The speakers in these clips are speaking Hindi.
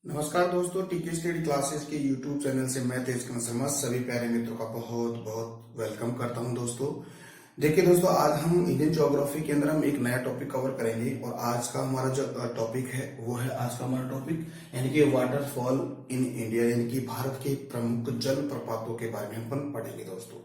नमस्कार दोस्तों, टीके स्टडी क्लासेस के यूट्यूब चैनल से मैं तेज शर्मा सभी प्यारे मित्रों का बहुत बहुत वेलकम करता हूं। दोस्तों देखिए दोस्तों, आज हम इंडियन ज्योग्राफी के अंदर हम एक नया टॉपिक कवर करेंगे और आज का हमारा जो टॉपिक है वो है आज का हमारा टॉपिक यानी कि वाटरफॉल इन इंडिया, यानी कि भारत के प्रमुख जल प्रपातों के बारे में अपन पढ़ेंगे दोस्तों।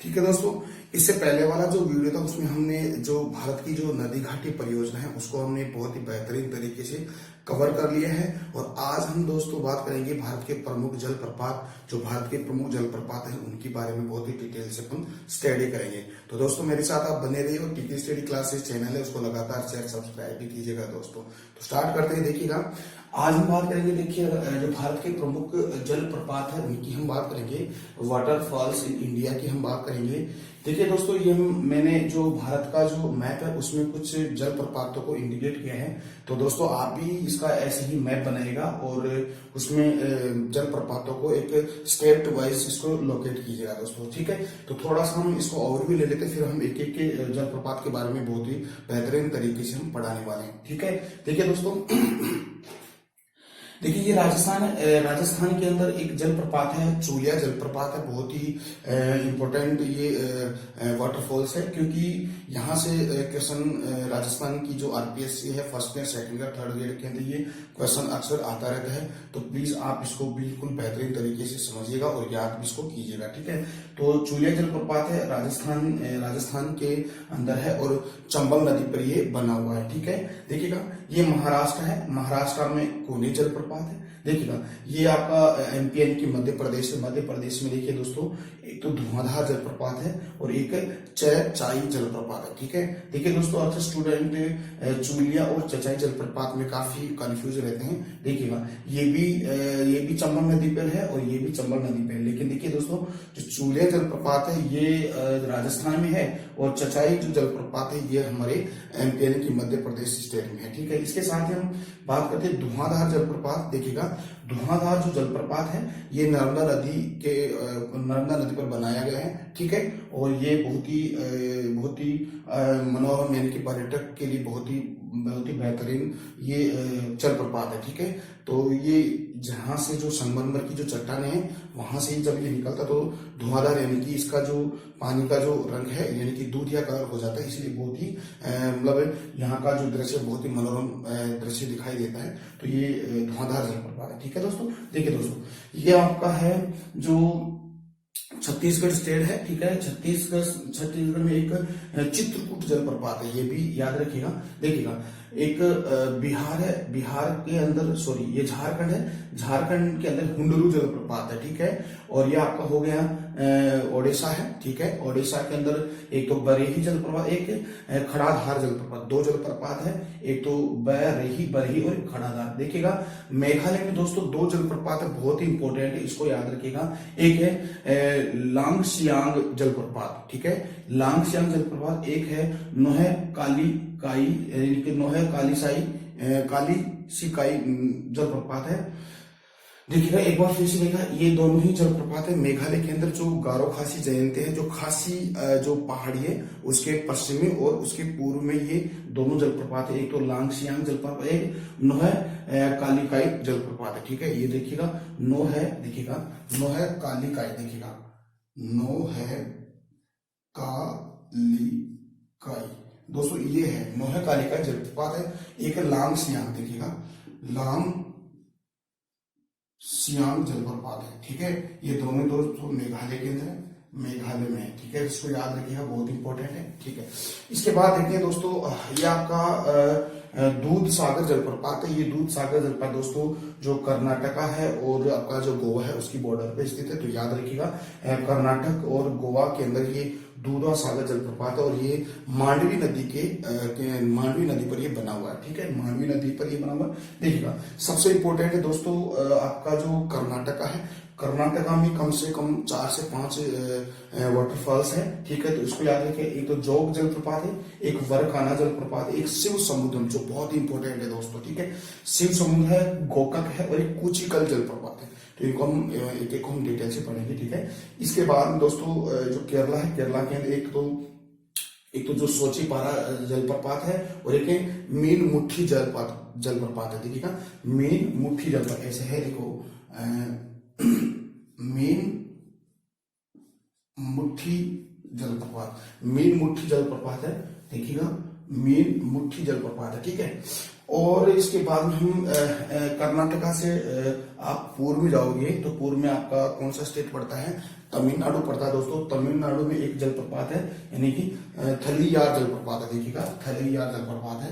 ठीक है दोस्तों, इससे पहले वाला जो वीडियो था उसमें हमने जो भारत की जो नदी घाटी परियोजना है उसको हमने बहुत ही बेहतरीन तरीके से कवर कर लिया है और आज हम दोस्तों बात करेंगे भारत के प्रमुख जलप्रपात, जो भारत के प्रमुख जलप्रपात हैं उनके बारे में बहुत ही डिटेल से अपन स्टडी करेंगे। तो दोस्तों मेरे साथ आप बने रहिए और टीके स्टडी क्लासेस चैनल है उसको लगातार शेयर सब्सक्राइब भी कीजिएगा दोस्तों। तो स्टार्ट करते हैं। देखिएगा, आज हम बात करेंगे, देखिए जो भारत के प्रमुख जलप्रपात है उनकी हम बात करेंगे, वाटरफॉल्स इन इंडिया की हम बात करेंगे। देखिए दोस्तों, ये मैंने जो भारत का जो मैप है उसमें कुछ जलप्रपातों को इंडिकेट किया है, तो दोस्तों आप भी इसका ऐसे ही मैप बनाएगा और उसमें जलप्रपातों को एक स्टेट वाइज इसको लोकेट कीजिएगा दोस्तों। ठीक है, तो थोड़ा सा हम इसको ओवरव्यू ले लेते हैं, फिर हम एक एक के जलप्रपात के बारे में बहुत ही बेहतरीन तरीके से हम पढ़ाने वाले हैं। ठीक है, देखिए दोस्तों देखिए ये राजस्थान के अंदर एक जलप्रपात है, चूलिया जलप्रपात है। बहुत ही इम्पोर्टेंट ये वाटरफॉल्स है क्योंकि यहाँ से क्वेश्चन राजस्थान की जो आरपीएससी है first year second year third year के अंदर ये क्वेश्चन अक्सर आता रहता है, तो प्लीज आप इसको बिल्कुल बेहतरीन तरीके से समझिएगा और याद भी इसको कीजिएगा। ठीक है, तो चूलिया जलप्रपात है, राजस्थान के अंदर है और चंबल नदी पर ये बना हुआ है। ठीक है, देखिएगा ये महाराष्ट्र है, महाराष्ट्र में कोनी जलप्रपात है। देखिएगा ये आपका एमपी यानी कि मध्य प्रदेश है, मध्य प्रदेश में देखिए दोस्तों एक तो धुआंधार जलप्रपात है और एक चचाई जलप्रपात है। ठीक है, देखिए दोस्तों अक्सर स्टूडेंट चूलिया और चचाई जलप्रपात में काफी कंफ्यूज रहते हैं। देखिएगा ये भी चंबल नदी पर है और ये भी चंबल नदी पर है, लेकिन देखिए दोस्तों जो चूलिया जलप्रपात है ये राजस्थान में है और चचाई जो जलप्रपात है ये हमारे एमपी यानी कि मध्य प्रदेश स्टेट में है। ठीक है, इसके साथ ही हम बात करते हैं धुआंधार जलप्रपात। देखिएगा धुआंधार जो जलप्रपात है ये नर्मदा नदी पर बनाया गया है। ठीक है, और ये बहुत ही मनोरम यानी कि पर्यटक के लिए बहुत ही बेहतरीन ये जलप्रपात है। ठीक है, तो ये जहां से जो संगमरमर की जो चट्टाने हैं वहां से ही जब ये निकलता तो धुआंधार यानी कि इसका जो पानी का जो रंग है यानी कि दूधिया कलर हो जाता है, इसलिए बहुत ही मतलब यहाँ का जो दृश्य बहुत ही मनोरम दृश्य दिखाई देता है, तो ये धुआंधार जलप्रपात है। ठीक है दोस्तों, देखिए दोस्तों ये आपका है जो छत्तीसगढ़ स्टेट है। ठीक है, छत्तीसगढ़ में एक चित्रकूट जलप्रपात है, ये भी याद रखिएगा। देखिएगा एक बिहार है, बिहार के अंदर ये झारखंड है, झारखंड के अंदर हुंडरू जलप्रपात है। ठीक है, और ये आपका हो गया ओडिशा है। ठीक है, ओडिशा के अंदर एक तो बरेही जलप्रपात, एक खड़ाधार जलप्रपात, दो जलप्रपात है, एक तो बरेही और एक खड़ाधार। देखिएगा मेघालय में दोस्तों दो जलप्रपात है, बहुत ही इंपॉर्टेंट है, इसको याद रखिएगा। एक है लांगसियांग जलप्रपात। ठीक है, लांगसियांग जलप्रपात, एक है नोहे काली सिकाई जलप्रपात है। देखिएगा एक बार फिर से देखा, ये दोनों ही जलप्रपात है मेघालय के अंदर जो गारो खासी जयंती है, जो खासी जो पहाड़ी है उसके पश्चिमी और उसके पूर्व में ये दोनों जलप्रपात है। एक तो लांगसियांग जलप्रपात, एक नोहे कालिकाई जलप्रपात है। ठीक है, ये देखिएगा देखिएगा नोहे कालिकाई, देखिएगा नोहे कालिकाई दोस्तों ये है नोहे कालिकाई जलप्रपात है। एक है लांगसियांग, देखिएगा लांगसियांग जलप्रपात है। ठीक है, ये दोनों दोस्तों मेघालय के अंदर है, मेघालय में है। ठीक है, इसको याद रखिएगा, बहुत इंपॉर्टेंट है। ठीक है, इसके बाद देखिए दोस्तों ये आपका दूध सागर जलप्रपात है। ये दूध सागर जलप्रपात दोस्तों जो कर्नाटका है और आपका जो गोवा है उसकी बॉर्डर पे स्थित है, तो याद रखिएगा कर्नाटक और गोवा के अंदर ये दूधा सागर जलप्रपात है और ये मांडवी नदी पर ये बना हुआ है। ठीक है, मांडवी नदी पर ये बना हुआ है। देखिएगा सबसे इंपॉर्टेंट है दोस्तों आपका जो कर्नाटका है, कर्नाटका में कम से कम 4 से 5 वाटरफॉल्स है। ठीक है, तो इसको याद रखिए। एक तो जोग जलप्रपात है, एक वरकाना जलप्रपात है, एक शिव समुद्रम जो बहुत ही इंपॉर्टेंट है दोस्तों। ठीक है, शिव समुद्र है, गोकक है और एक कुचिकल जलप्रपात है। तो इनको हम एक हम डिटेल से पढ़ेंगे। ठीक है, इसके बाद दोस्तों जो केरला है, केरला के अंदर एक तो एक तो जो सोचीपारा जलप्रपात है और एक है मीन मुट्ठी जलप्रपात है। देखिएगा मीन मुट्ठी जलप्रपात ऐसे है, देखो मीन मुट्ठी जलप्रपात है। देखिएगा मीन मुट्ठी जलप्रपात है, ठीक है। और इसके बाद में हम कर्नाटका से आप पूर्व में जाओगे तो पूर्व में आपका कौन सा स्टेट पड़ता है? तमिलनाडु पड़ता है दोस्तों। तमिलनाडु में एक जलप्रपात है यानी कि थलियार जलप्रपात है। देखिएगा थलियार जलप्रपात है,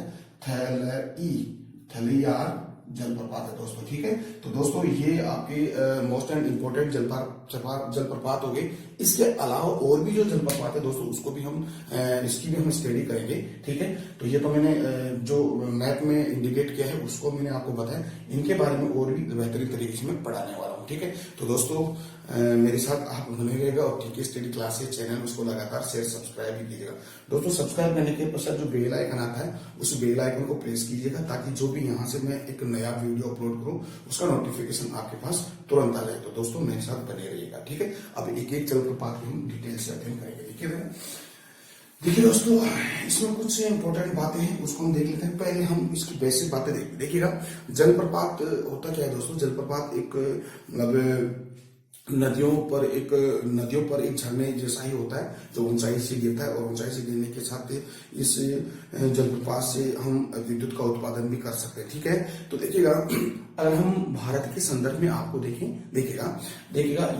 थलियार जलप्रपात है दोस्तों, ठीक है। तो दोस्तों ये आपके मोस्ट एंड इम्पोर्टेंट जलप्रपात हो गए। इसके अलावा और भी जो जलप्रपात है दोस्तों उसको भी हम इसकी भी हम स्टडी करेंगे, ठीक है। तो ये तो मैंने जो मैप में इंडिकेट किया है उसको मैंने आपको बताया, इनके बारे में और भी बेहतरीन तरीके से मैं पढ़ाने वाला हूँ, ठीक है। तो दोस्तों मेरे साथ आप बने रहिएगा और ठीक है स्टडी क्लासेस चैनल उसको लगातार शेयर सब्सक्राइब भी कीजिएगा दोस्तों। सब्सक्राइब करने के पश्चात जो बेल आइकन आता है उस बेल आइकन को प्रेस कीजिएगा ताकि जो भी यहाँ से मैं एक नया वीडियो अपलोड करूँ उसका नोटिफिकेशन आपके पास तुरंत आ जाए। तो दोस्तों मेरे साथ बने रहिएगा, ठीक है। अब एक एक जलप्रपात हम डिटेल से अध्ययन करेंगे। देखिए दोस्तों इसमें कुछ इंपॉर्टेंट बातें हैं उसको हम देख लेते हैं। पहले हम इसकी बेसिक बातें देखिएगा। जलप्रपात होता क्या है दोस्तों? जलप्रपात एक मतलब नदियों पर एक झरने जैसा ही होता है जो ऊंचाई से गिरता है और ऊंचाई से गिरने के साथ इस जलप्रपात से हम विद्युत का उत्पादन भी कर सकते हैं, ठीक है। तो देखिएगा अगर हम भारत के संदर्भ में आपको देखिएगा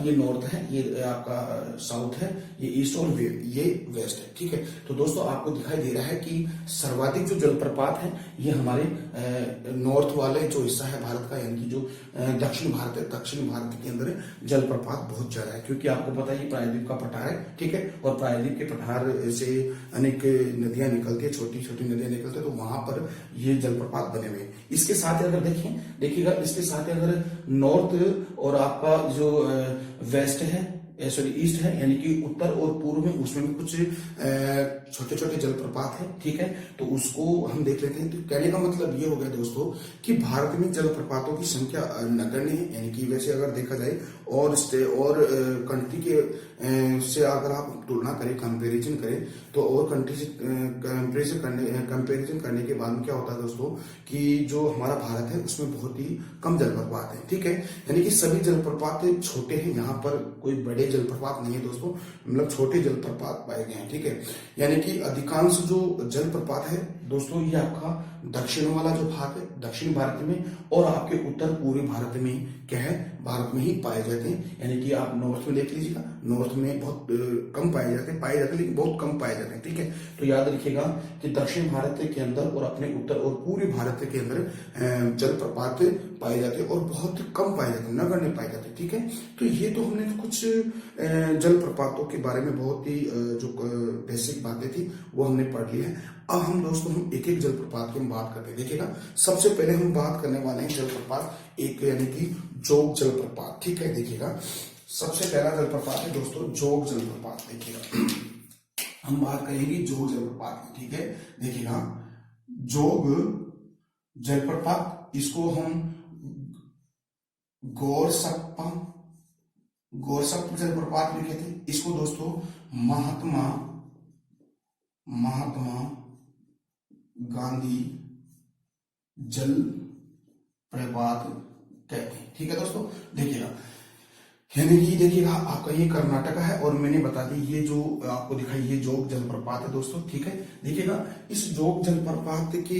ये नॉर्थ है, ये आपका साउथ है, ये ईस्ट और ये वेस्ट है, ठीक है। तो दोस्तों आपको दिखाई दे रहा है कि सर्वाधिक जो जलप्रपात है ये हमारे नॉर्थ वाले जो हिस्सा है भारत का, यानी कि जो दक्षिण भारत है, दक्षिण भारत के अंदर जलप्रपात बहुत ज्यादा है क्योंकि आपको पता है ये प्रायद्वीप का पठार है, ठीक है। और प्रायद्वीप के पठार से अनेक नदियां निकलती है, छोटी छोटी नदियां निकलती है, तो वहां पर ये जलप्रपात बने हुए हैं। इसके साथ अगर देखिएगा इसके साथ अगर नॉर्थ और आपका जो वेस्ट है सॉरी ईस्ट है यानी कि उत्तर और पूर्व में उसमें भी कुछ छोटे छोटे जलप्रपात है, ठीक है। तो उसको हम देख लेते हैं। तो कहने का मतलब ये हो गया दोस्तों कि भारत में जलप्रपातों की संख्या नगण्य है, यानी कि वैसे अगर देखा जाए और कंट्री के से अगर आप तुलना करें, कंपैरिजन करें तो और कंट्री से कंपैरिजन करने के बाद में क्या होता है दोस्तों कि जो हमारा भारत है उसमें बहुत ही कम जलप्रपात है, ठीक है। यानी कि सभी जलप्रपात छोटे हैं, यहाँ पर कोई बड़े जलप्रपात नहीं है दोस्तों, मतलब छोटे जलप्रपात पाए गए हैं, ठीक है। यानी कि अधिकांश जो जलप्रपात है दोस्तों ये आपका दक्षिण वाला जो भाग है दक्षिण भारत में और आपके उत्तर पूर्वी भारत में क्या है, भारत में ही पाए जाते हैं। यानी कि आप नॉर्थ में देख लीजिएगा, नॉर्थ में बहुत कम पाए जाते हैं लेकिन बहुत कम पाए जाते हैं, ठीक है। तो याद रखिएगा कि दक्षिण भारत के अंदर और अपने उत्तर और पूर्वी भारत के अंदर जलप्रपात पाए जाते हैं और बहुत कम पाए जाते हैं, नगण्य पाए जाते हैं, ठीक है। तो ये तो हमने कुछ जलप्रपातों के बारे में बहुत ही जो बेसिक बातें थी वो हमने पढ़ ली है। अब हम दोस्तों हम एक एक जलप्रपात की हम बात करते हैं। देखिएगा सबसे पहले हम बात करने वाले हैं जलप्रपात एक यानी कि जोग जलप्रपात, ठीक है। देखिएगा सबसे पहला जलप्रपात है दोस्तों जोग जलप्रपात। देखिएगा हम बात करेंगे जोग जलप्रपात की, ठीक है। देखिएगा जोग जलप्रपात इसको हम गौरसप्पा जलप्रपात लिखे थे। इसको दोस्तों महात्मा गांधी जल प्रपात कहते हैं, ठीक है दोस्तों। देखिएगा यानी कि देखिएगा आपका ये कर्नाटका है और मैंने बता दी ये जो आपको दिखाई ये जोग जलप्रपात है दोस्तों, ठीक है। देखिएगा इस जोग जलप्रपात के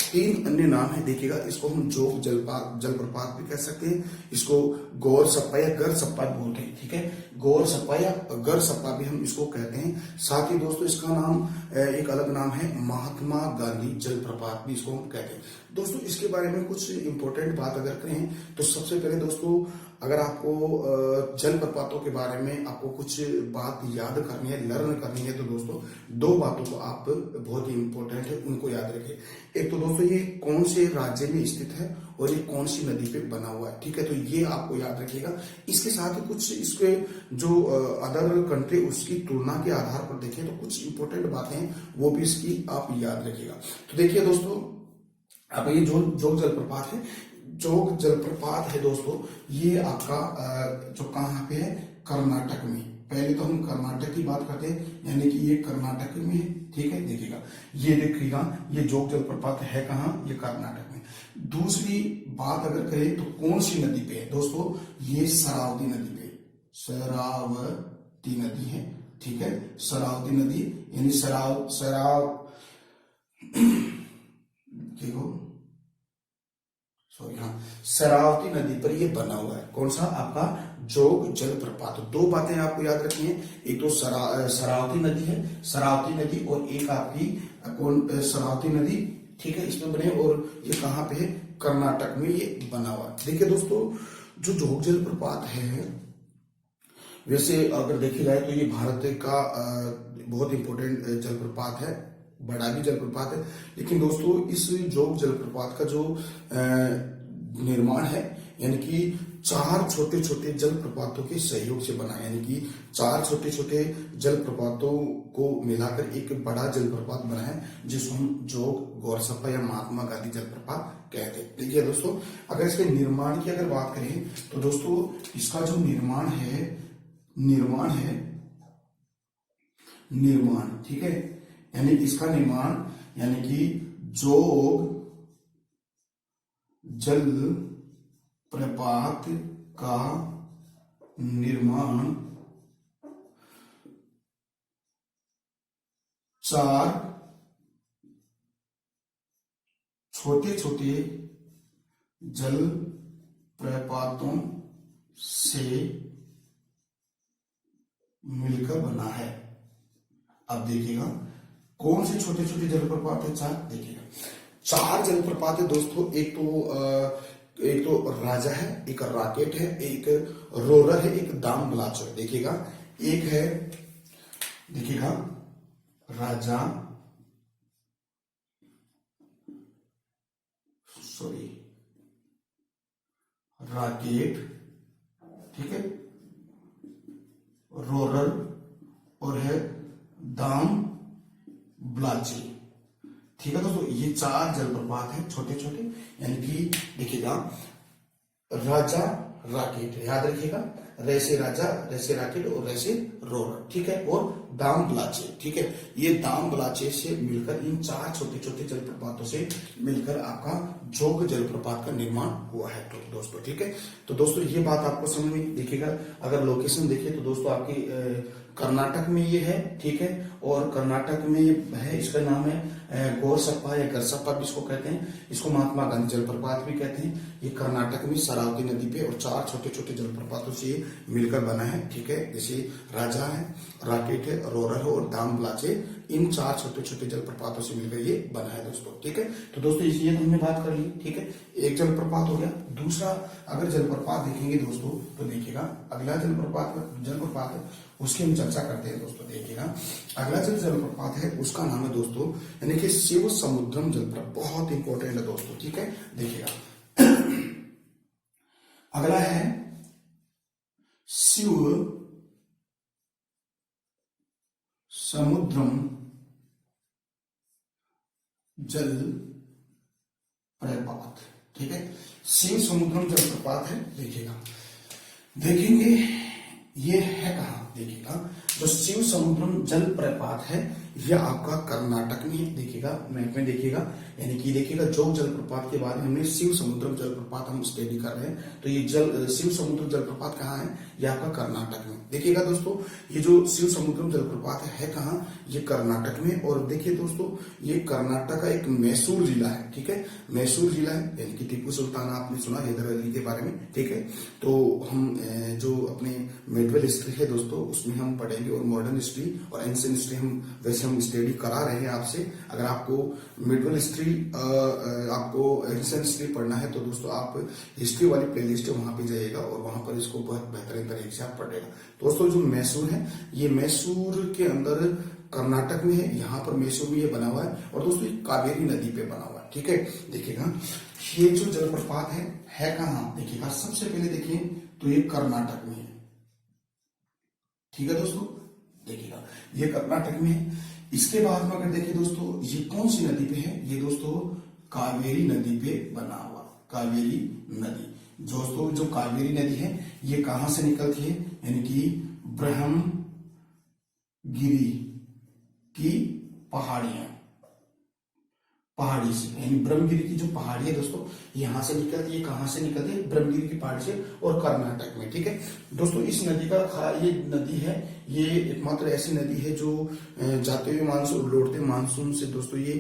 3 अन्य नाम है। देखिएगा इसको हम जोग जलप्रपात भी कह सकते हैं, इसको गौर सप्पा या गर सप्पा बोलते हैं, ठीक है। गौर सप्पा या गर सप्पा भी हम इसको कहते हैं। साथ ही दोस्तों इसका नाम एक अलग नाम है महात्मा गांधी जलप्रपात भी इसको हम कहते हैं दोस्तों। इसके बारे में कुछ इंपॉर्टेंट बात अगर करें तो सबसे पहले दोस्तों अगर आपको जलप्रपातों के बारे में आपको कुछ बात याद करनी है, लर्न करनी है, तो दोस्तों 2 बातों को आप बहुत ही इंपॉर्टेंट है उनको याद रखें। एक तो दोस्तों ये कौन से राज्य में स्थित है और ये कौन सी नदी पे बना हुआ है, ठीक है। तो ये आपको याद रखिएगा। इसके साथ ही कुछ इसके जो अदर कंट्री उसकी तुलना के आधार पर देखें तो कुछ इंपॉर्टेंट बातें हैं वो भी इसकी आप याद रखिएगा। तो देखिए दोस्तों अब ये जोग जलप्रपात है, जोग जलप्रपात है दोस्तों ये आपका जो कहाँ पे है कर्नाटक में, पहले तो हम कर्नाटक की बात करते हैं, यानी कि ये कर्नाटक में है, ठीक है। देखिएगा ये देखिएगा ये जोग जलप्रपात है कहाँ, ये कर्नाटक में। दूसरी बात अगर करें तो कौन सी नदी पे है दोस्तों, ये शरावती नदी पे, शरावती नदी है, ठीक है। शरावती नदी यानी देखो सॉरी हाँ, शरावती नदी पर ये बना हुआ है। कौन सा, आपका जोग जलप्रपात। दो बातें आपको याद रखनी है, एक तो शरावती नदी है, शरावती नदी, और एक आपकी कौन, शरावती नदी, ठीक है, इसमें बने। और ये कहाँ पे है, कर्नाटक में ये बना हुआ है। देखिए दोस्तों जो जोग जलप्रपात है, वैसे अगर देखी जाए तो ये भारत का बहुत इंपॉर्टेंट जलप्रपात है, बड़ा भी जलप्रपात है। लेकिन दोस्तों इस जोग जलप्रपात का जो निर्माण है, यानी कि 4 छोटे छोटे जलप्रपातों के सहयोग से बना है, यानी कि 4 छोटे छोटे जलप्रपातों को मिलाकर एक बड़ा जलप्रपात बना है, जिसको हम जोग गोरसप्पा या महात्मा गांधी जलप्रपात कहते हैं। देखिए दोस्तों अगर इसके निर्माण की अगर बात करें तो दोस्तों इसका जो निर्माण है, ठीक है, यानी इसका निर्माण, यानी कि जोग जल प्रपात का निर्माण 4 छोटे छोटे जल प्रपातों से मिलकर बना है। अब देखिएगा कौन से छोटे छोटे जलप्रपात है, 4। देखिएगा 4 जलप्रपात है दोस्तों। एक तो राजा है, एक राकेट है, एक रोरर है, एक दाम ब्लाचो है। देखिएगा एक है, देखिएगा राजा, सॉरी राकेट, ठीक है, रोरर और है दाम ब्लाची, ठीक है दोस्तों। ये 4 जलप्रपात हैं छोटे छोटे, यानी कि देखिएगा राजा राकेट, याद रखिएगा, रैसे राजा, रैसे राकेट और रैसे रोरर, ठीक है, और दाम ब्लाचे, ठीक है। ये दाम ब्लाचे से मिलकर इन 4 छोटे छोटे जलप्रपातों से मिलकर आपका जोग जलप्रपात का निर्माण हुआ है तो दोस्तों, ठीक है। तो दोस्तों ये बात आपको समझ में, देखिएगा अगर लोकेशन देखिए तो दोस्तों आपकी कर्नाटक में ये है, ठीक है, और कर्नाटक में है, इसका नाम है गोरसप्पा या गरसप्पा भी इसको कहते हैं, इसको महात्मा गांधी जलप्रपात भी कहते हैं। ये कर्नाटक में शरावती नदी पे और 4 छोटे छोटे जलप्रपातों से मिलकर बना है, ठीक है। जैसे राजा है, राकेट है, रोरर है और दाम ब्लाचे, इन 4 छोटे छोटे जलप्रपातों से मिलकर ये बना है दोस्तों, ठीक है। तो दोस्तों इसलिए हमने बात कर ली, ठीक है, एक जलप्रपात हो गया। दूसरा अगर जलप्रपात देखेंगे दोस्तों तो देखिएगा अगला जलप्रपात है उसकी हम चर्चा करते हैं दोस्तों। देखिएगा अगला जलप्रपात है उसका नाम है दोस्तों, यानी कि शिव समुद्रम जलप्रपात, बहुत इंपॉर्टेंट है दोस्तों, ठीक है। देखिएगा अगला है शिव समुद्रम जल प्रपात, ठीक है, शिव समुद्रम जलप्रपात है। देखिएगा देखेंगे ये है कहां, देखिएगा जो शिव समुद्रम जल प्रपात है यह आपका कर्नाटक में है। देखिएगा मैप में देखिएगा, यानी कि देखिएगा जोग जलप्रपात के बारे में हमने शिव समुद्रम जलप्रपात हम स्टडी कर रहे हैं, तो ये शिव समुद्रम जलप्रपात कहाँ है, ये आपका कर्नाटक में। देखिएगा दोस्तों ये जो शिव समुद्रम जलप्रपात है कहाँ, ये कर्नाटक में। और देखिए दोस्तों ये कर्नाटक का एक मैसूर जिला है, ठीक है, मैसूर जिला है, यानी कि टीपू सुल्तान आपने सुना हैदर अली के बारे में, ठीक है। तो हम जो अपने मेडिवल हिस्ट्री है दोस्तों उसमें हम पढ़ेंगे, और मॉडर्न हिस्ट्री और एंशिएंट हिस्ट्री हम वैसे हम स्टडी करा रहे हैं आपसे। अगर आपको मिडल हिस्ट्री आपको एंशिएंट हिस्ट्री पढ़ना है तो दोस्तों आप हिस्ट्री वाली प्लेलिस्ट है वहां पे जाइएगा और वहां पर इसको बहुत बेहतरीन तरीके से आप पढ़ेगा। दोस्तों जो मैसूर है ये मैसूर के अंदर कर्नाटक में है, यहाँ पर मैसूर में ये बना हुआ है, और दोस्तों कावेरी नदी पे बना हुआ है, ठीक है। देखिएगा ये जो जलप्रपात है कहाँ, देखिएगा सबसे पहले देखिए तो ये कर्नाटक में है, ठीक है दोस्तों। देखिएगा ये कर्नाटक में है। इसके बाद में अगर देखिए दोस्तों ये कौन सी नदी पे है, ये दोस्तों कावेरी नदी पे बना हुआ, कावेरी नदी। दोस्तों जो कावेरी नदी है ये कहां से निकलती है, यानी कि ब्रह्मपुत्र गिरी की पहाड़ी से, यानी ब्रह्मगिरी की जो पहाड़ी है दोस्तों यहां से निकलती है, कहां से निकलती है, ब्रह्मगिरी की पहाड़ी से और कर्नाटक में। ठीक है दोस्तों, इस नदी का ये नदी है, ये एकमात्र ऐसी नदी है जो जाते हुए मानसून लौटते मानसून से दोस्तों ये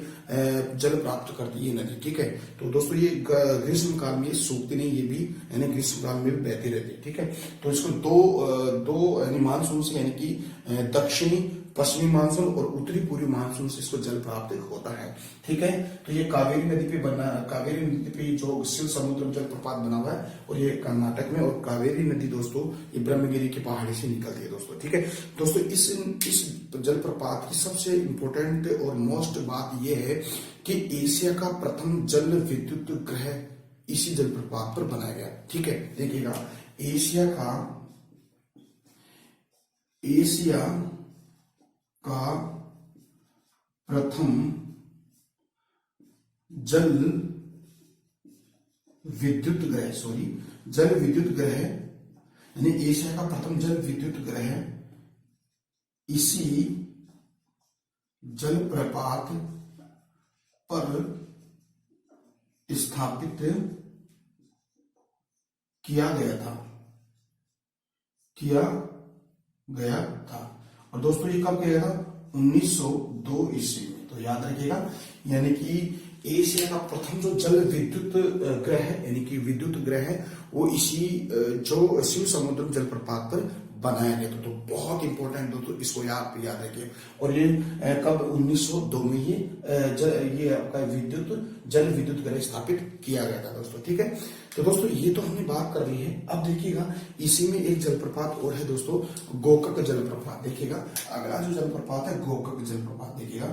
जल प्राप्त करती है ये नदी। ठीक है, तो दोस्तों ये ग्रीष्म काल में सूखती नहीं, ये भी यानी ग्रीष्म काल में बहती रहती है। ठीक है, तो इसको दो यानी मानसून से, यानी कि दक्षिणी पश्चिमी मानसून और उत्तरी पूर्वी मानसून से इसको जल प्राप्त होता है। ठीक है, तो ये कावेरी नदी पे कावेरी नदी पे जो शिव समुद्र जलप्रपात बना हुआ है और ये कर्नाटक में, और कावेरी नदी दोस्तों ये ब्रह्मगिरी की पहाड़ी से निकलती है दोस्तों। ठीक है दोस्तों, इस जलप्रपात की सबसे इंपॉर्टेंट और मोस्ट बात यह है कि एशिया का प्रथम जल विद्युत ग्रह इसी जलप्रपात पर बनाया गया। ठीक है, देखिएगा एशिया का प्रथम जल विद्युत ग्रह यानी एशिया का प्रथम जल विद्युत ग्रह इसी जलप्रपात पर स्थापित किया गया था। और दोस्तों ये कब किया था? 1902 ईस्वी में। तो याद रखिएगा, यानी कि एशिया का प्रथम जो जल विद्युत ग्रह है, यानी कि विद्युत ग्रह है, वो इसी जो शिव समुद्र जलप्रपात पर बनाया गया था। तो बहुत इंपॉर्टेंट दोस्तों, इसको याद रखिए। और ये कब 1902 में ये आपका जल विद्युत ग्रह स्थापित किया गया था दोस्तों। ठीक है, तो दोस्तों ये तो हमने बात कर ली है। अब देखिएगा इसी में एक जलप्रपात और है दोस्तों, गोकक जलप्रपात। देखिएगा अगला जो जलप्रपात है गोकक जलप्रपात। देखिएगा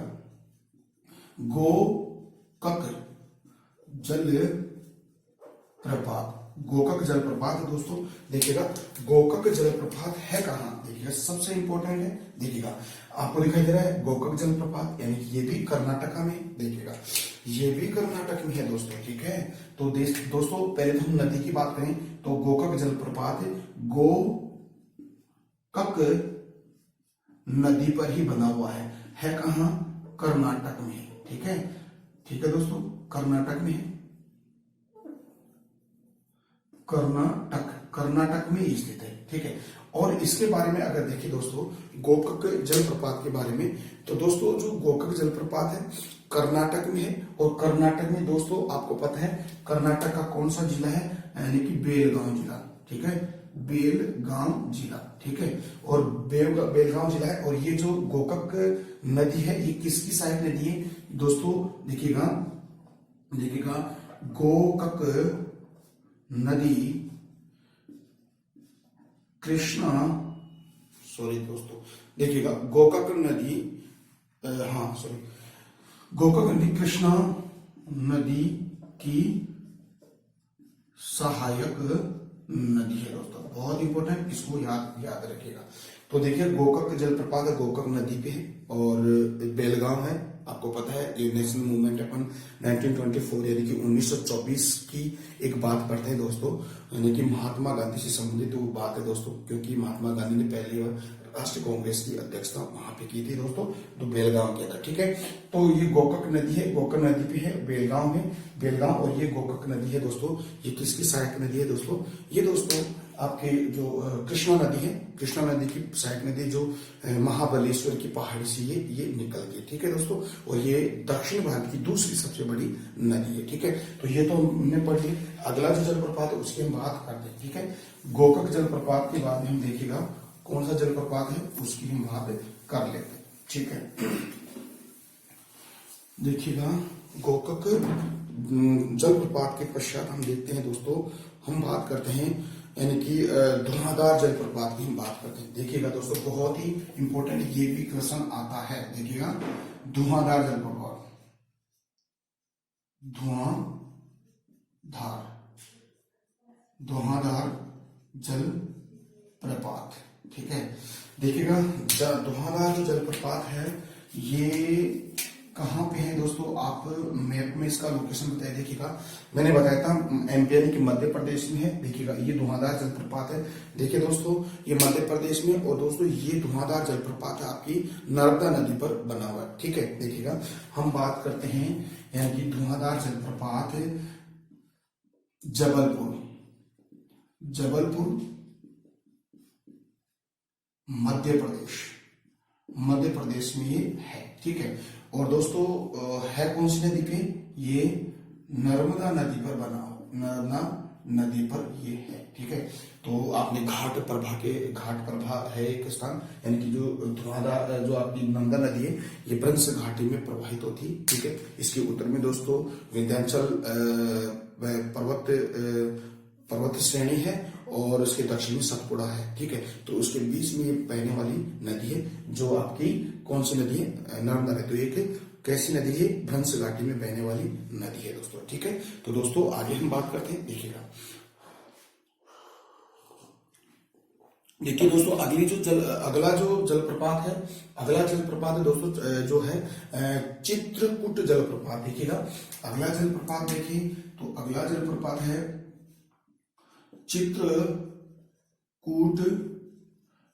गोकक जलप्रपात है दोस्तों। देखिएगा गोकक जलप्रपात है कहां? देखिएगा सबसे इंपॉर्टेंट है, देखिएगा आपको दिखाई दे रहा है गोकक जलप्रपात, यानी कि ये भी कर्नाटक में। देखिएगा ये भी कर्नाटक में है दोस्तों। ठीक है, तो दोस्तों पहले तो हम नदी की बात करें तो गोकक जलप्रपात गोकक नदी पर ही बना हुआ है कहां? कर्नाटक में। ठीक है दोस्तों, कर्नाटक में है, कर्नाटक में स्थित है। ठीक है, और इसके बारे में अगर देखें दोस्तों गोकक जलप्रपात के बारे में, तो दोस्तों जो गोकक जलप्रपात है कर्नाटक में है। और कर्नाटक में दोस्तों आपको पता है कर्नाटक का कौन सा जिला है? यानी कि बेलगांव जिला। ठीक है, बेलगांव जिला। ठीक है, और बेलगांव जिला है। और ये जो गोकक नदी है ये किसकी सहायक नदी है दोस्तों? देखिएगा गोकक नदी देखिएगा गोकक नदी कृष्णा नदी की सहायक नदी है दोस्तों। बहुत इंपॉर्टेंट, इसको याद रखिएगा। तो देखिए गोकक जलप्रपात है गोकक नदी पे है और बेलगांव है। आपको पता है ये नेशनल मूवमेंट अपन 1924 यानी कि 1924 की एक बात पढ़ते हैं दोस्तों, यानी कि महात्मा गांधी से संबंधित वो बात है दोस्तों, क्योंकि महात्मा गांधी ने पहली बार राष्ट्रीय कांग्रेस की अध्यक्षता वहां पे की थी दोस्तों, तो बेलगांव के अंदर। ठीक है, तो ये गोकक नदी है, गोकक नदी पे है बेलगांव में, बेलगांव। और ये गोकक नदी है दोस्तों, ये किसकी सहायक नदी है दोस्तों? ये दोस्तों आपके जो कृष्णा नदी है, कृष्णा नदी की सहायक नदी जो महाबलेश्वर की पहाड़ी से ये निकलती है। ठीक है दोस्तों, और ये दक्षिण भारत की दूसरी सबसे बड़ी नदी है। ठीक है, तो ये तो हमने पढ़ लिया। अगला जो जलप्रपात है उसकी हम बात करते हैं। ठीक है, गोकक जलप्रपात के बाद में हम देखिएगा कौन सा जलप्रपात है उसकी हम बात कर लेते हैं। ठीक है, देखिएगा गोकक जलप्रपात के पश्चात हम देखते हैं दोस्तों, हम बात करते हैं यानी कि धुआंधार जलप्रपात की हम बात करते हैं। देखिएगा दोस्तों बहुत ही इंपॉर्टेंट ये भी क्वेश्चन आता है। देखिएगा धुआंधार जलप्रपात, धुआंधार जलप्रपात। ठीक है, देखिएगा धुआंधार जो जलप्रपात है ये कहाँ पे है दोस्तों, आप मैप में इसका लोकेशन बताइए। देखिएगा मैंने बताया था एमपी यानी कि मध्य प्रदेश में है। देखिएगा ये धुआंधार जलप्रपात है। देखिए दोस्तों ये मध्य प्रदेश में, और दोस्तों ये धुआंधार जलप्रपात है आपकी नर्मदा नदी पर बना हुआ है। ठीक है, देखिएगा हम बात करते हैं यानी कि धुआंधार जलप्रपात जबलपुर, जबलपुर मध्य प्रदेश में ये है। ठीक है, और दोस्तों है कौन सी नदी पे, ये नर्मदा नदी पर बना हो, नर्मदा नदी पर ये है। ठीक है, तो आपने घाट प्रभा है एक स्थान, यानी कि जो धुआंधार जो आपकी नर्मदा नदी है ये ब्रह्मस घाटी में प्रवाहित होती है। ठीक है, इसके उत्तर में दोस्तों विंध्याचल पर्वत श्रेणी है, और उसके दक्षिण में सतपुड़ा है। ठीक है, तो उसके बीच में ये बहने वाली नदी है जो आपकी कौन सी नदी है, नर्मदा नदी। तो एक कैसी नदी है, भ्रंश घाटी में बहने वाली नदी है दोस्तों। ठीक है, तो दोस्तों आगे हम बात करते हैं। देखिएगा देखिए दोस्तों अगला जो जलप्रपात है दोस्तों जो है चित्रकूट जलप्रपात। देखिएगा अगला जलप्रपात देखिए, तो अगला जलप्रपात है चित्रकूट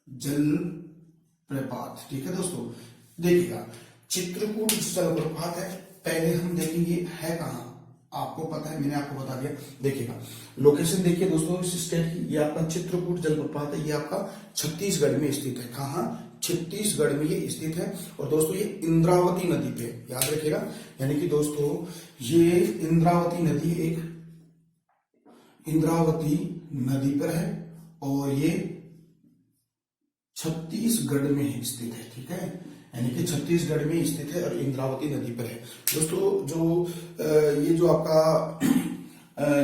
जलप्रपात। ठीक है दोस्तों, देखिएगा चित्रकूट जलप्रपात है। पहले हम देखेंगे है कहाँ, आपको पता है मैंने आपको बता दिया। देखिएगा लोकेशन देखिए दोस्तों इस स्टेट की, ये आपका चित्रकूट जलप्रपात है, ये आपका छत्तीसगढ़ में स्थित है। कहाँ, छत्तीसगढ़ में ये स्थित है। और दोस्तों ये इंद्रावती नदी पे, याद रखिएगा, यानी कि दोस्तों ये इंद्रावती नदी एक इंद्रावती नदी पर है, और ये छत्तीसगढ़ में स्थित है। ठीक है, यानी कि छत्तीसगढ़ में स्थित है और इंद्रावती नदी पर है। दोस्तों जो ये जो आपका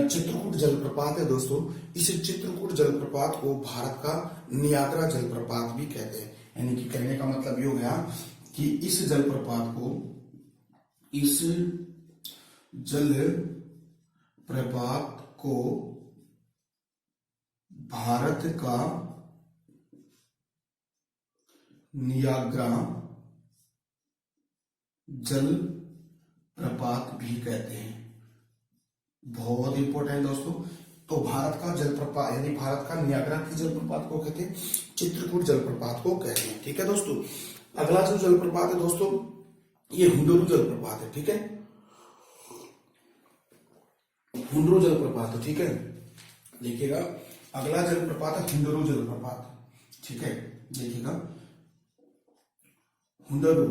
चित्रकूट जलप्रपात है दोस्तों, इस चित्रकूट जलप्रपात को भारत का नियाग्रा जलप्रपात भी कहते हैं। यानी कि कहने का मतलब ये हो गया कि इस जलप्रपात को भारत का नियाग्रा जल प्रपात भी कहते हैं। बहुत इंपॉर्टेंट दोस्तों, तो भारत का जलप्रपात यानी भारत का नियाग्रा की जलप्रपात को कहते हैं, चित्रकूट जलप्रपात को कहते हैं। ठीक है दोस्तों, अगला जो जलप्रपात है दोस्तों ये हुंडरू जलप्रपात है। ठीक है, हुंडरू जलप्रपात है। ठीक है, देखिएगा अगला जलप्रपात है हुंडरू जलप्रपात। ठीक है, देखिएगा हुंडरू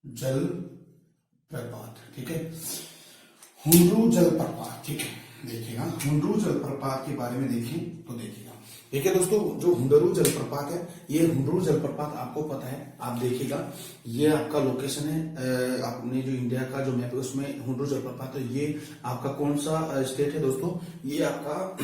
जलप्रपात। ठीक है, हुंडरू जलप्रपात। ठीक है, देखिएगा हुंडरू जलप्रपात के बारे में देखें तो देखिए दोस्तों जो हुंडरू जलप्रपात है, ये हुंडरू जलप्रपात आपको पता है, आप देखिएगा ये आपका लोकेशन है, आपने जो इंडिया का जो मैप है उसमें हुंडरू जलप्रपात है। ये आपका कौन सा स्टेट है दोस्तों, ये आपका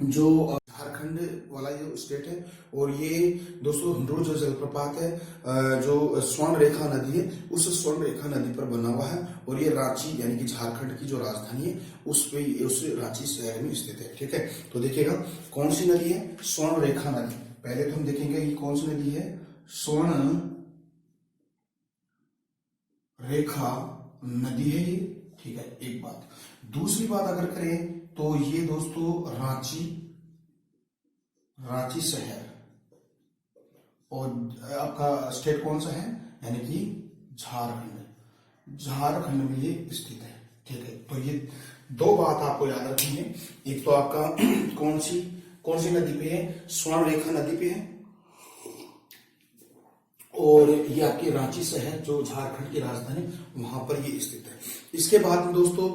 जो झारखंड वाला ये स्टेट है। और ये दोस्तों हुंडरू जो जलप्रपात है जो स्वर्ण रेखा नदी है, उस स्वर्ण रेखा नदी पर बना हुआ है, और ये रांची यानी कि झारखंड की जो राजधानी है उस रांची शहर में स्थित है। ठीक है, तो देखिएगा कौन सी नदी है, स्वर्ण रेखा नदी। पहले तो हम देखेंगे ये कौन सी नदी है, स्वर्ण रेखा नदी है ये। ठीक है, एक बात। दूसरी बात अगर करें तो ये दोस्तों रांची शहर, और आपका स्टेट कौन सा है, यानी कि झारखंड में ये स्थित है। ठीक है, तो ये दो बात आपको याद रखनी है। एक तो आपका कौन सी नदी पे है, स्वर्ण रेखा नदी पे है, और ये आपकी रांची शहर जो झारखंड की राजधानी वहां पर ये स्थित है। इसके बाद में दोस्तों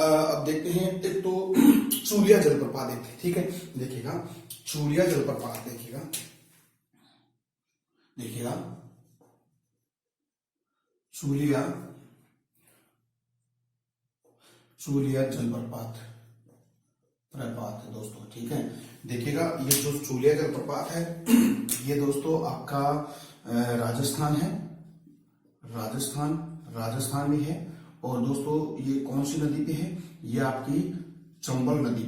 अब देखते हैं तो चूलिया जलप्रपात देखते हैं। ठीक है, देखिएगा चूलिया जलप्रपात, देखिएगा चूलिया जलप्रपात है दोस्तों। ठीक है, देखिएगा ये जो चूलिया जलप्रपात है ये दोस्तों आपका राजस्थान है, राजस्थान में है। और दोस्तों ये कौन सी नदी पे है, ये आपकी चंबल नदी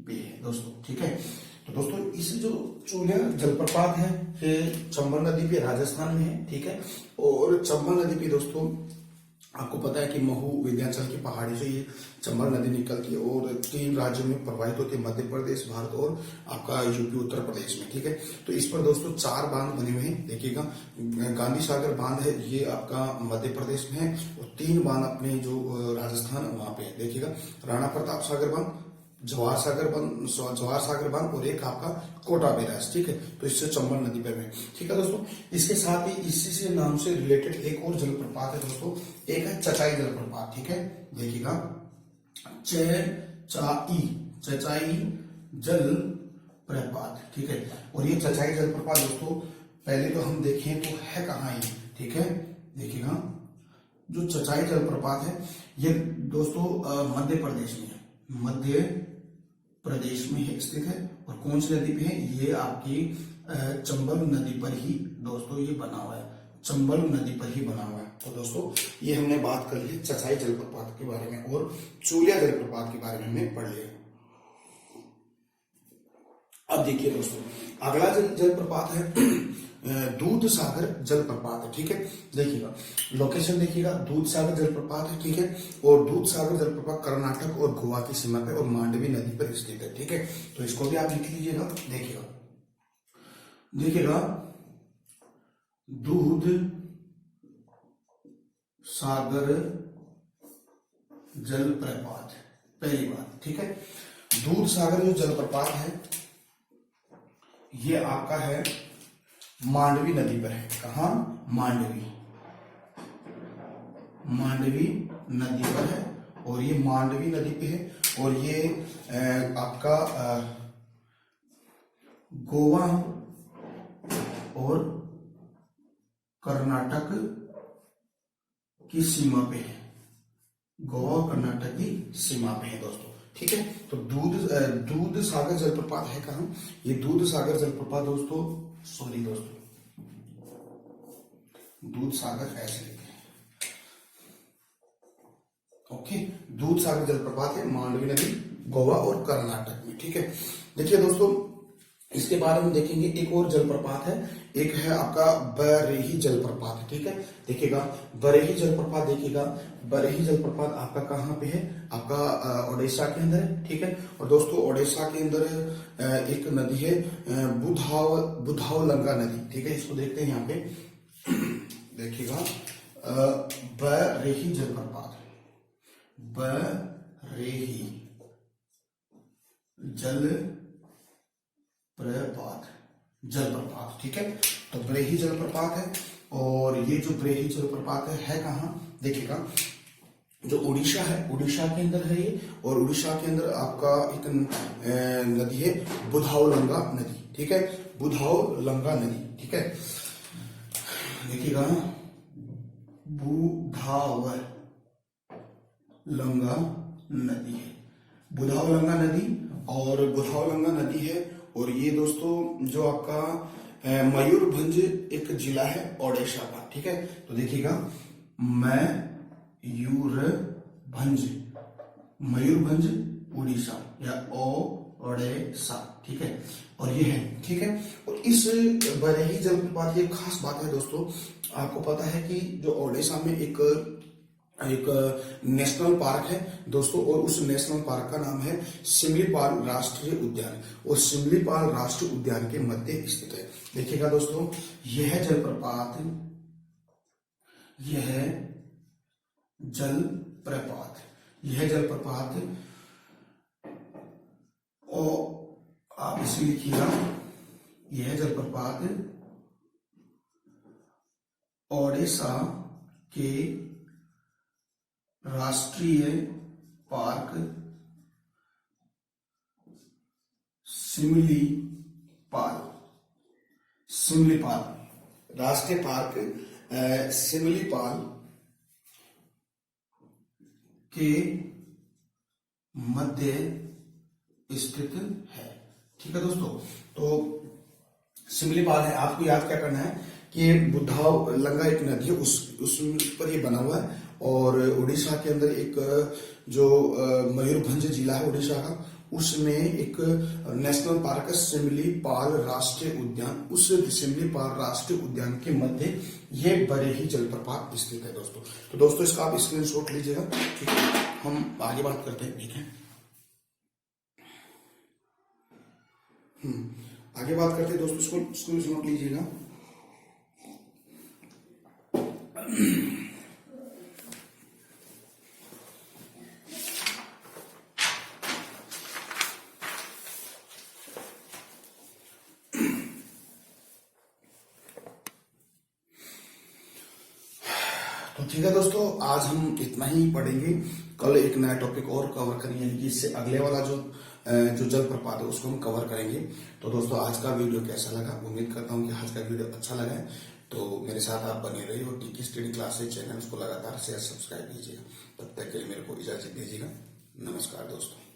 पे है, दोस्तों। ठीक है, तो दोस्तों इस जो चूलिया जलप्रपात है, ये चंबल नदी पे राजस्थान में है, ठीक है। और चंबल नदी पे दोस्तों आपको पता है कि महू विंध्याचल की पहाड़ी से ये चंबल नदी निकलती है और 3 राज्यों में प्रवाहित होती है, मध्य प्रदेश, भारत और आपका यूपी उत्तर प्रदेश में, ठीक है। तो इस पर दोस्तों 4 बांध बने हुए हैं, देखिएगा। गांधी सागर बांध है, ये आपका मध्य प्रदेश में है, और 3 बांध अपने जो राजस्थान वहां पे है, देखिएगा। राणा प्रताप सागर बांध, जवाहर सागर बांध और एक आपका कोटा बैराज, ठीक है। तो इससे चंबल नदी पे में, ठीक है दोस्तों। इसके साथ ही इसी से नाम से रिलेटेड एक और जलप्रपात है दोस्तों, एक है चचाई जलप्रपात, ठीक है। देखिएगा, चचाई जलप्रपात, ठीक है। और ये चचाई जलप्रपात दोस्तों पहले तो हम देखें तो है कहाँ ये, ठीक है। देखिएगा, जो चचाई जलप्रपात है ये दोस्तों मध्य प्रदेश में है, मध्य प्रदेश में है, स्थित है। और कौन सी नदी पे है, ये आपकी चंबल नदी पर ही दोस्तों ये बना हुआ है, चंबल नदी पर ही बना हुआ है। तो दोस्तों ये हमने बात कर ली चचाई जलप्रपात के बारे में, और चूलिया जलप्रपात के बारे में हमने पढ़ लिया। अब देखिए दोस्तों, अगला जलप्रपात है दूध सागर जलप्रपात है, ठीक है। देखिएगा, लोकेशन देखिएगा, दूध सागर जलप्रपात है, ठीक है। और दूध सागर जलप्रपात कर्नाटक और गोवा की सीमा पे और मांडवी नदी पर स्थित है, ठीक है। तो इसको भी आप लिख लीजिएगा। देखिएगा, दूध सागर जलप्रपात, पहली बात, ठीक है। दूध सागर जो जलप्रपात है ये आपका है मांडवी नदी पर है। कहा? मांडवी नदी पर है, और ये मांडवी नदी पे है, और ये आपका गोवा और कर्नाटक की सीमा पे है, गोवा और कर्नाटक की सीमा पे है दोस्तों, ठीक है। तो दूध सागर जलप्रपात है कहाँ? ये दूध सागर जलप्रपात दोस्तों, दूध सागर ऐसे लिखे हैं, ओके। दूध सागर जलप्रपात है मांडवी नदी, गोवा और कर्नाटक में, ठीक है। देखिए दोस्तों, इसके बाद हम देखेंगे एक और जलप्रपात है, एक है आपका बरेही जलप्रपात, ठीक है। देखिएगा, बरेही जलप्रपात, देखिएगा बरेही जलप्रपात आपका कहाँ पे है? आपका ओडिशा के अंदर है, ठीक है। और दोस्तों ओडिशा के अंदर एक नदी है बुधावलंगा नदी, ठीक है। इसको देखते हैं यहाँ पे, देखिएगा, बरेही जलप्रपात, बरेही जलप्रपात, ठीक है। तो बरेही जलप्रपात है, और ये जो बरेही जलप्रपात है कहाँ? देखिएगा, जो उड़ीसा है, उड़ीसा के अंदर है ये, और उड़ीसा के अंदर आपका एक नदी है बुधावलंगा नदी, ठीक है। बुधावलंगा नदी, ठीक है। देखिएगा, बुधावलंगा नदी है, बुधावलंगा नदी, और बुधावलंगा नदी है। और ये दोस्तों जो आपका मयूरभंज एक जिला है ओडिशा का, ठीक है। तो देखिएगा, मयूरभंज उड़ीसा या ओडिशा, ठीक है। और ये है, ठीक है। और इस बरेही जलप्रपात की खास बात है दोस्तों, आपको पता है कि जो ओडिशा में एक नेशनल पार्क है दोस्तों, और उस नेशनल पार्क का नाम है सिमलीपाल राष्ट्रीय उद्यान, और सिमलीपाल राष्ट्रीय उद्यान के मध्य स्थित है। देखिएगा दोस्तों, यह जलप्रपात और आप इसे लिखिएगा, यह जलप्रपात ओडिशा के राष्ट्रीय पार्क सिमलीपाल राष्ट्रीय पार्क सिमलीपाल के मध्य स्थित है, ठीक है दोस्तों। तो सिमलीपाल है, आपको याद क्या करना है कि ये बुद्धाव लंगा एक नदी है, उस पर ये बना हुआ है। और उड़ीसा के अंदर एक जो मयूरभंज जिला है उड़ीसा का, उसमें एक नेशनल पार्क है सिमलीपाल राष्ट्रीय उद्यान। उस सिमलीपाल राष्ट्रीय उद्यान के मध्य ये बरेही जलप्रपात स्थित है दोस्तों। तो दोस्तों इसका आप स्क्रीनशॉट लीजिएगा, ठीक है। हम आगे बात करते हैं, ठीक है। आगे बात करते हैं दोस्तों, इसको स्क्रीनशॉट लीजिएगा। तो ठीक है दोस्तों, आज हम इतना ही पढ़ेंगे। कल एक नया टॉपिक और कवर करेंगे, यानी कि इससे अगले वाला जो जलप्रपात है उसको हम कवर करेंगे। तो दोस्तों आज का वीडियो कैसा लगा, उम्मीद करता हूँ कि आज का वीडियो अच्छा लगा है। तो मेरे साथ आप बने रहिए और टीके स्टडी क्लासेस चैनल को लगातार शेयर सब्सक्राइब कीजिएगा। तब तक के लिए मेरे को इजाजत दीजिएगा। नमस्कार दोस्तों।